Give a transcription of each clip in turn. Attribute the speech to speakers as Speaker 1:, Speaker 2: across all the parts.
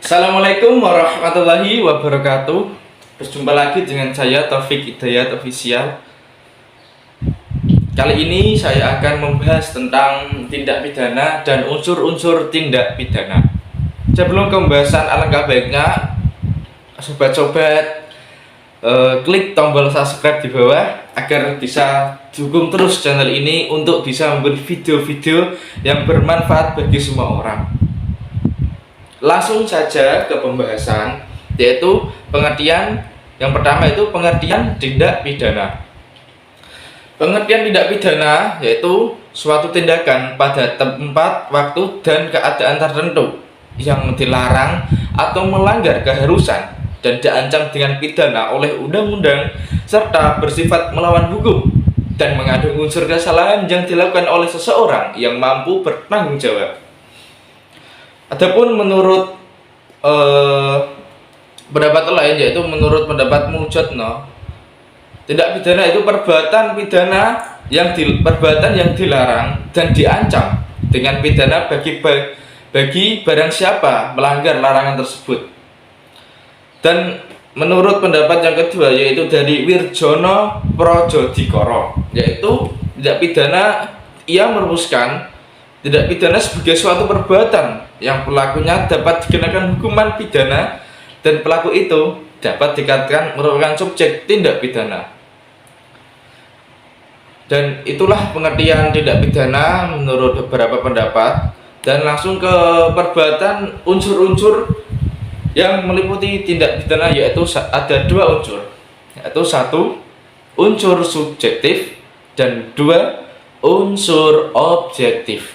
Speaker 1: Assalamualaikum warahmatullahi wabarakatuh. Berjumpa lagi dengan saya Taufik Hidayat Official. Kali ini saya akan membahas tentang tindak pidana dan unsur-unsur tindak pidana. Sebelum pembahasan, alangkah baiknya sobat-sobat klik tombol subscribe di bawah agar bisa dukung terus channel ini untuk bisa memberi video-video yang bermanfaat bagi semua orang. Langsung saja ke pembahasan, yaitu pengertian. Yang pertama itu pengertian tindak pidana. Pengertian tindak pidana yaitu suatu tindakan pada tempat, waktu, dan keadaan tertentu yang dilarang atau melanggar keharusan dan diancam dengan pidana oleh undang-undang serta bersifat melawan hukum dan mengandung unsur kesalahan yang dilakukan oleh seseorang yang mampu bertanggung jawab. Adapun menurut pendapat lain, yaitu menurut pendapat Mujadno, tindak pidana itu perbuatan yang dilarang dan diancam dengan pidana bagi barang siapa melanggar larangan tersebut. Dan menurut pendapat yang kedua, yaitu dari Wirjono Projodikoro, yaitu tindak pidana ia merumuskan tindak pidana sebagai suatu perbuatan yang pelakunya dapat dikenakan hukuman pidana dan pelaku itu dapat dikatakan merupakan subjek tindak pidana. Dan itulah pengertian tindak pidana menurut beberapa pendapat. Dan langsung ke perbuatan unsur-unsur yang meliputi tindak pidana, yaitu ada dua unsur, yaitu satu, unsur subjektif, dan dua, unsur objektif.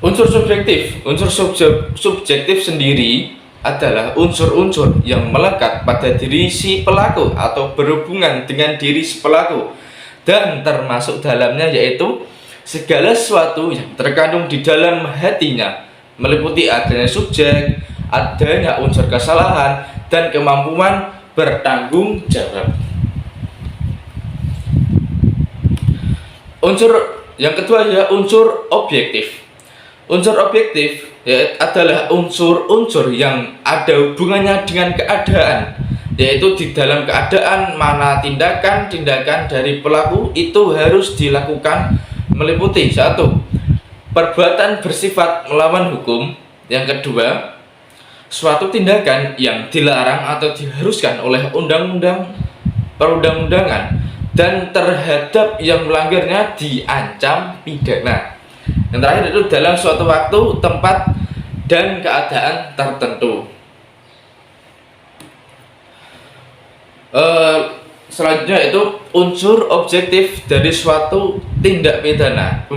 Speaker 1: Unsur subjektif sendiri adalah unsur-unsur yang melekat pada diri si pelaku atau berhubungan dengan diri si pelaku, dan termasuk dalamnya yaitu segala sesuatu yang terkandung di dalam hatinya, meliputi adanya subjek, adanya unsur kesalahan, dan kemampuan bertanggung jawab. Unsur yang kedua adalah unsur objektif. Unsur objektif adalah unsur-unsur yang ada hubungannya dengan keadaan, yaitu di dalam keadaan mana tindakan-tindakan dari pelaku itu harus dilakukan, meliputi satu, perbuatan bersifat melawan hukum. Yang kedua, suatu tindakan yang dilarang atau diharuskan oleh undang-undang perundang-undangan, dan terhadap yang melanggarnya diancam pidana. Yang terakhir itu dalam suatu waktu, tempat, dan keadaan tertentu. Selanjutnya itu unsur objektif dari suatu tindak pidana.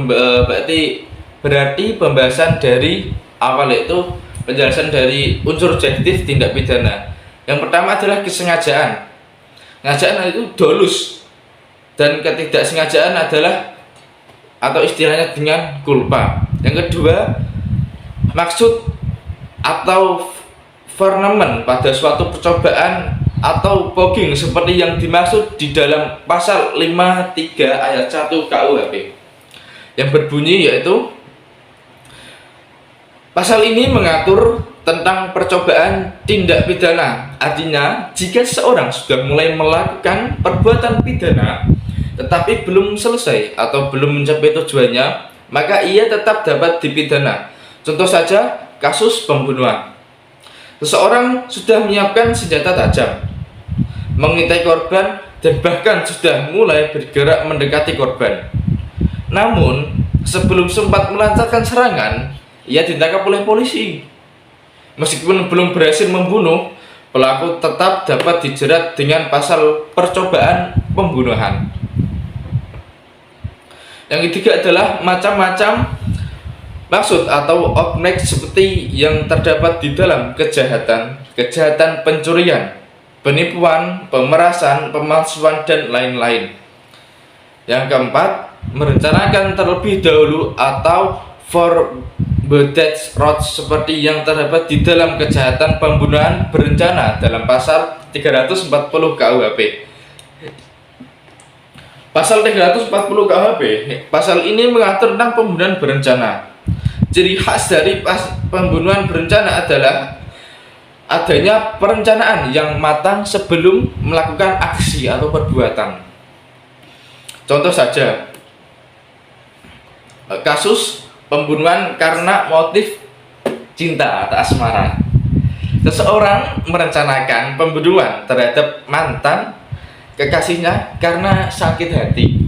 Speaker 1: Berarti pembahasan dari awal itu penjelasan dari unsur objektif tindak pidana. Yang pertama adalah kesengajaan. Kesengajaan itu dolus, dan ketidaksengajaan adalah atau istilahnya dengan culpa. Yang kedua, maksud atau vehement pada suatu percobaan atau pogging seperti yang dimaksud di dalam pasal 53 ayat 1 KUHP yang berbunyi, yaitu pasal ini mengatur tentang percobaan tindak pidana. Artinya, jika seorang sudah mulai melakukan perbuatan pidana tetapi belum selesai atau belum mencapai tujuannya, maka ia tetap dapat dipidana. Contoh saja kasus pembunuhan. Seseorang sudah menyiapkan senjata tajam, mengintai korban, dan bahkan sudah mulai bergerak mendekati korban. Namun, sebelum sempat melancarkan serangan, ia ditangkap oleh polisi. Meskipun belum berhasil membunuh, pelaku tetap dapat dijerat dengan pasal percobaan pembunuhan. Yang ketiga adalah macam-macam maksud atau objek seperti yang terdapat di dalam kejahatan pencurian, penipuan, pemerasan, pemalsuan, dan lain-lain. Yang keempat, merencanakan terlebih dahulu atau forbidden road seperti yang terdapat di dalam kejahatan pembunuhan berencana dalam pasal 340 KUHP. Pasal 340 KUHP, pasal ini mengatur tentang pembunuhan berencana. Ciri khas dari pembunuhan berencana adalah adanya perencanaan yang matang sebelum melakukan aksi atau perbuatan. Contoh saja, kasus pembunuhan karena motif cinta atau asmara. Seseorang merencanakan pembunuhan terhadap mantan kekasihnya karena sakit hati.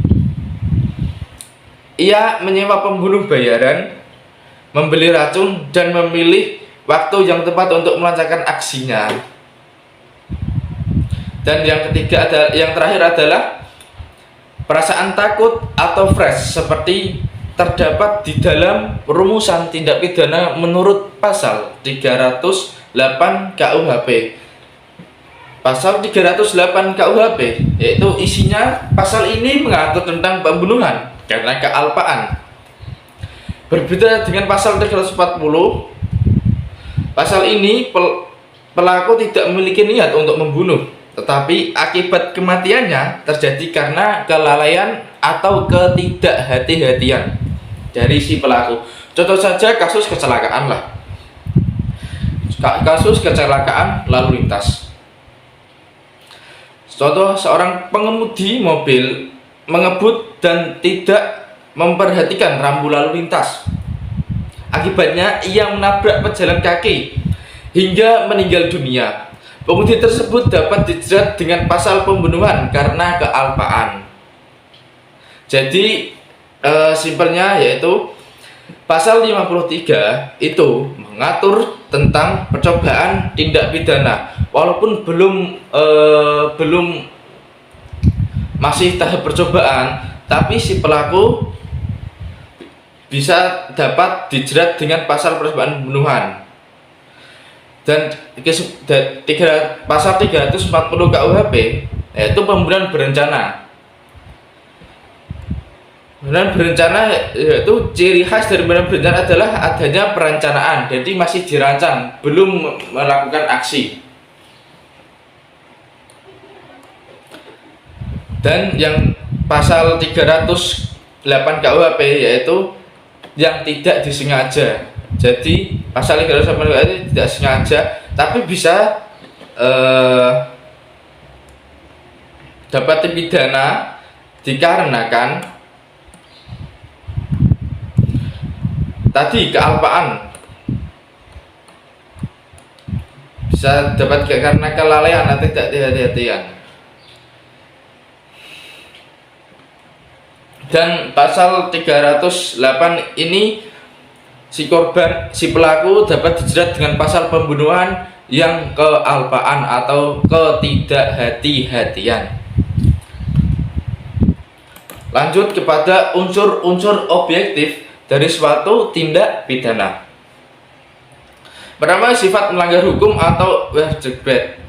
Speaker 1: Ia menyewa pembunuh bayaran, membeli racun, dan memilih waktu yang tepat untuk melancarkan aksinya. Dan yang terakhir adalah perasaan takut atau fresh, seperti terdapat di dalam rumusan tindak pidana menurut pasal 308 KUHP. Pasal 308 KUHP yaitu isinya, pasal ini mengatur tentang pembunuhan karena kealpaan. Berbeda dengan pasal 340, pasal ini pelaku tidak memiliki niat untuk membunuh, tetapi akibat kematiannya terjadi karena kelalaian atau ketidakhati-hatian dari si pelaku. Contoh saja kasus kecelakaan lah, kasus kecelakaan lalu lintas. Contoh, seorang pengemudi mobil mengebut dan tidak memperhatikan rambu lalu lintas. Akibatnya ia menabrak pejalan kaki hingga meninggal dunia. Pengemudi tersebut dapat dijerat dengan pasal pembunuhan karena kealpaan. Jadi simpelnya yaitu pasal 53 itu mengatur tentang percobaan tindak pidana, walaupun belum masih tahap percobaan, tapi si pelaku bisa dapat dijerat dengan pasal percobaan pembunuhan. Dan pasal 340 KUHP yaitu pembunuhan berencana. Pembunuhan berencana yaitu ciri khas dari pembunuhan berencana adalah adanya perencanaan, jadi masih dirancang, belum melakukan aksi. Dan yang pasal 308 KUHP yaitu yang tidak disengaja. Jadi pasal 308 KUHP tidak sengaja, tapi bisa dapat dipidana dikarenakan tadi kealpaan, bisa dapat karena kelalaian atau tidak hati-hatian. Dan pasal 308 ini si pelaku dapat dijerat dengan pasal pembunuhan yang kealpaan atau ketidakhati-hatian. Lanjut kepada unsur-unsur objektif dari suatu tindak pidana. Pertama, sifat melanggar hukum atau berjebret.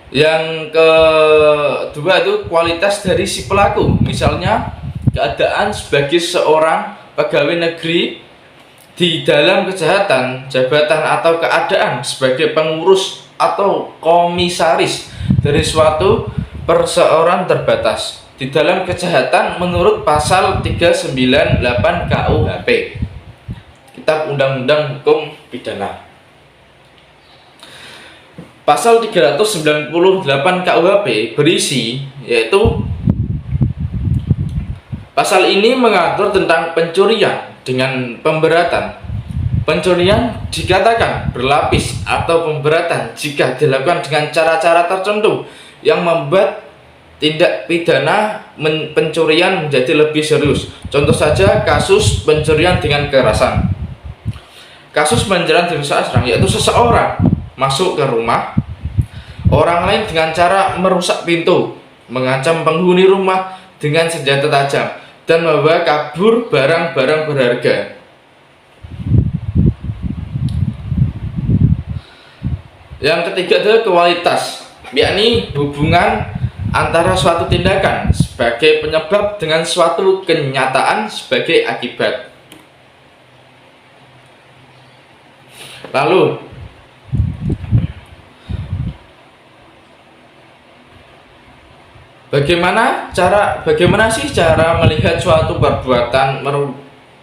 Speaker 1: Yang kedua itu kualitas dari si pelaku, misalnya keadaan sebagai seorang pegawai negeri di dalam kejahatan, jabatan atau keadaan sebagai pengurus atau komisaris dari suatu perseorangan terbatas di dalam kejahatan menurut pasal 398 KUHP, Kitab Undang-Undang Hukum Pidana. Pasal 398 KUHP berisi yaitu pasal ini mengatur tentang pencurian dengan pemberatan. Pencurian dikatakan berlapis atau pemberatan jika dilakukan dengan cara-cara tertentu yang membuat tindak pidana pencurian menjadi lebih serius. Contoh saja kasus pencurian dengan kekerasan. Kasus pencurian dengan kekerasan yaitu seseorang masuk ke rumah orang lain dengan cara merusak pintu, mengancam penghuni rumah dengan senjata tajam, dan membawa kabur barang-barang berharga. Yang ketiga adalah kualitas, yakni hubungan antara suatu tindakan sebagai penyebab dengan suatu kenyataan sebagai akibat. Lalu bagaimana sih cara melihat suatu perbuatan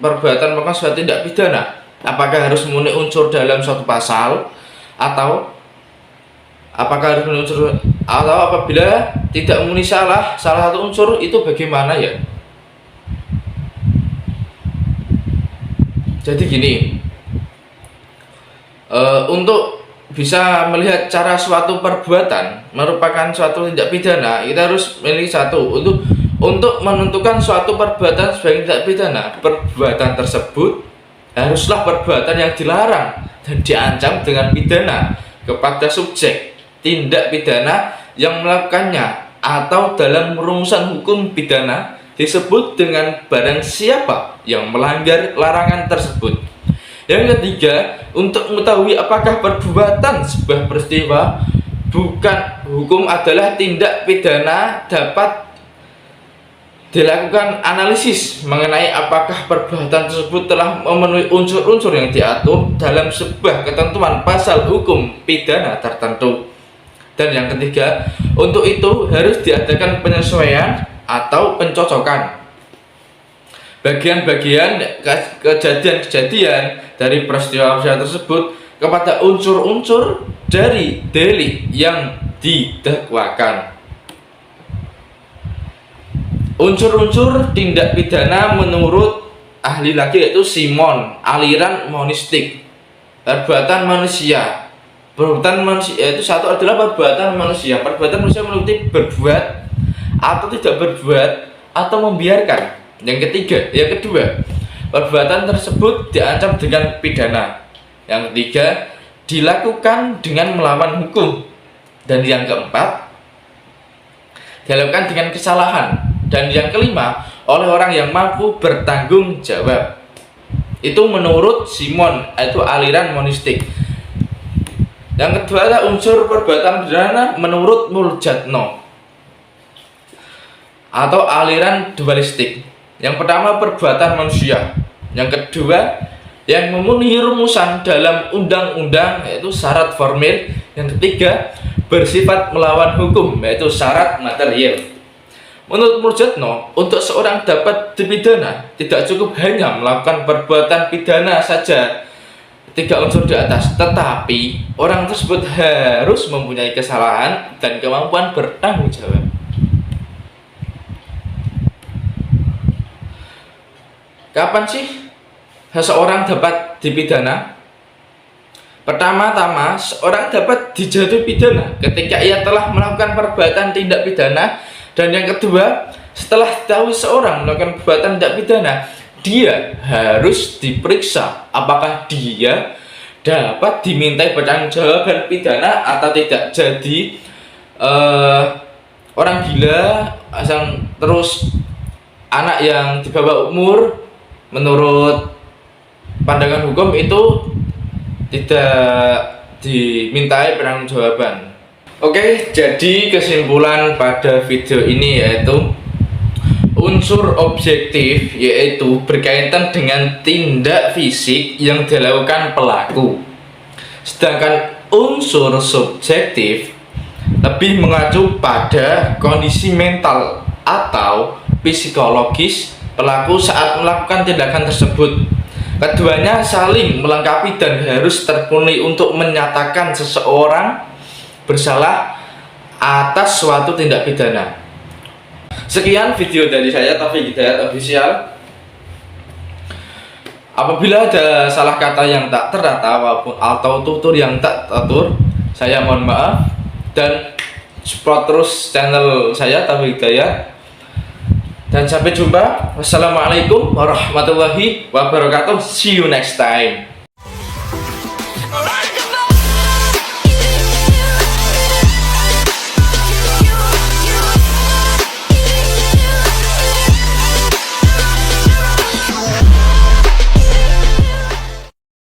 Speaker 1: perbuatan melakukan suatu tindak pidana, apakah harus memenuhi unsur dalam suatu pasal, atau apakah harus memenuhi unsur, atau apabila tidak memenuhi salah satu unsur itu bagaimana ya? Jadi gini, untuk bisa melihat cara suatu perbuatan merupakan suatu tindak pidana, kita harus memiliki satu, untuk menentukan suatu perbuatan sebagai tindak pidana, perbuatan tersebut haruslah perbuatan yang dilarang dan diancam dengan pidana kepada subjek tindak pidana yang melakukannya, atau dalam rumusan hukum pidana disebut dengan barang siapa yang melanggar larangan tersebut. Yang ketiga, untuk mengetahui apakah perbuatan sebuah peristiwa bukan hukum adalah tindak pidana, dapat dilakukan analisis mengenai apakah perbuatan tersebut telah memenuhi unsur-unsur yang diatur dalam sebuah ketentuan pasal hukum pidana tertentu. Dan yang ketiga, untuk itu harus diadakan penyesuaian atau pencocokan bagian-bagian kejadian-kejadian dari peristiwa tersebut kepada unsur-unsur dari delik yang didakwakan. Unsur-unsur tindak pidana menurut ahli lagi yaitu Simon, aliran monistik. Perbuatan manusia. Perbuatan manusia yaitu satu adalah perbuatan manusia. Perbuatan manusia meliputi berbuat atau tidak berbuat atau membiarkan. Yang kedua, perbuatan tersebut diancam dengan pidana. Yang ketiga, dilakukan dengan melawan hukum. Dan yang keempat, dilakukan dengan kesalahan. Dan yang kelima, oleh orang yang mampu bertanggung jawab. Itu menurut Simon, yaitu aliran monistik. Yang kedua adalah unsur perbuatan pidana menurut Muljatno, atau aliran dualistik. Yang pertama, perbuatan manusia. Yang kedua, yang memenuhi rumusan dalam undang-undang, yaitu syarat formil. Yang ketiga, bersifat melawan hukum, yaitu syarat material. Menurut Muljatno, untuk seorang dapat dipidana tidak cukup hanya melakukan perbuatan pidana saja, 3 unsur di atas, tetapi orang tersebut harus mempunyai kesalahan dan kemampuan bertanggung jawab. Kapan sih seseorang dapat dipidana? Pertama-tama, seorang dapat dijatuhi pidana ketika ia telah melakukan perbuatan tindak pidana. Dan yang kedua, setelah tahu seorang melakukan perbuatan tindak pidana, dia harus diperiksa apakah dia dapat dimintai pertanggungjawaban pidana atau tidak. Jadi orang gila yang terus anak yang di bawah umur, menurut pandangan hukum itu tidak dimintai pertanggungjawaban. Oke, jadi kesimpulan pada video ini yaitu unsur objektif yaitu berkaitan dengan tindak fisik yang dilakukan pelaku. Sedangkan unsur subjektif lebih mengacu pada kondisi mental atau psikologis pelaku saat melakukan tindakan tersebut. Keduanya saling melengkapi dan harus terpenuhi untuk menyatakan seseorang bersalah atas suatu tindak pidana. Sekian video dari saya, Taufik Hidayat Official. Apabila ada salah kata yang tak tertata atau tutur yang tak teratur, saya mohon maaf. Dan support terus channel saya, Taufik Hidayat. Dan sampai jumpa. Wassalamualaikum warahmatullahi wabarakatuh. See you next time.